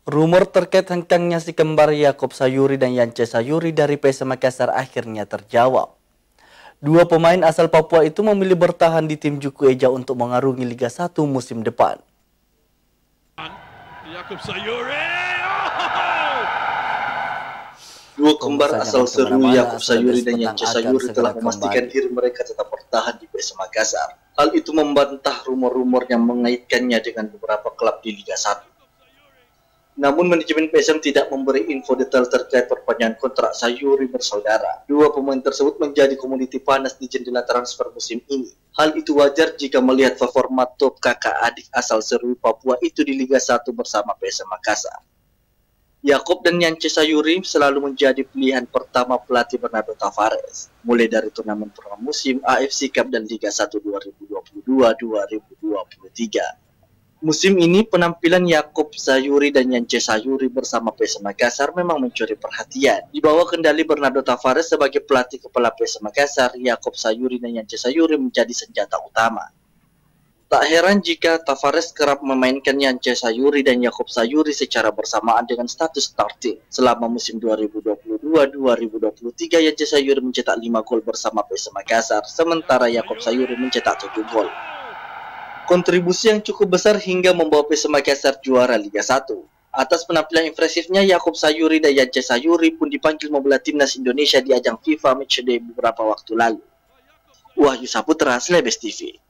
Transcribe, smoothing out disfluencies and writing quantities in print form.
Rumor terkait hengkangnya si kembar Yaakob Sayuri dan Yance Sayuri dari PSM Makassar akhirnya terjawab. Dua pemain asal Papua itu memilih bertahan di tim Juku Eja untuk mengarungi Liga 1 musim depan. Yaakob Sayuri. Dua kembar asal Seru Yaakob Sayuri dan Yance Sayuri telah memastikan diri mereka tetap bertahan di PSM Makassar. Hal itu membantah rumor-rumor yang mengaitkannya dengan beberapa klub di Liga 1. Namun manajemen PSM tidak memberi info detail terkait perpanjangan kontrak Sayuri bersaudara. Dua pemain tersebut menjadi komoditi panas di jendela transfer musim ini. Hal itu wajar jika melihat performa top kakak adik asal Seru Papua itu di Liga 1 bersama PSM Makassar. Yaakob dan Yance Sayuri selalu menjadi pilihan pertama pelatih Bernardo Tavares, mulai dari turnamen pramusim, AFC Cup dan Liga 1 2022-2023. Musim ini penampilan Yaakob Sayuri dan Yance Sayuri bersama PSM Makassar memang mencuri perhatian. Di bawah kendali Bernardo Tavares sebagai pelatih kepala PSM Makassar, Yaakob Sayuri dan Yance Sayuri menjadi senjata utama. Tak heran jika Tavares kerap memainkan Yance Sayuri dan Yaakob Sayuri secara bersamaan dengan status starting. Selama musim 2022-2023, Yance Sayuri mencetak 5 gol bersama PSM Makassar, sementara Yaakob Sayuri mencetak 7 gol. Kontribusi yang cukup besar hingga membawa PSM Makassar juara Liga 1. Atas penampilan impresifnya, Yaakob Sayuri dan Yance Sayuri pun dipanggil membela timnas Indonesia di ajang FIFA Matchday beberapa waktu lalu. Wahyu Saputra, Slebes TV.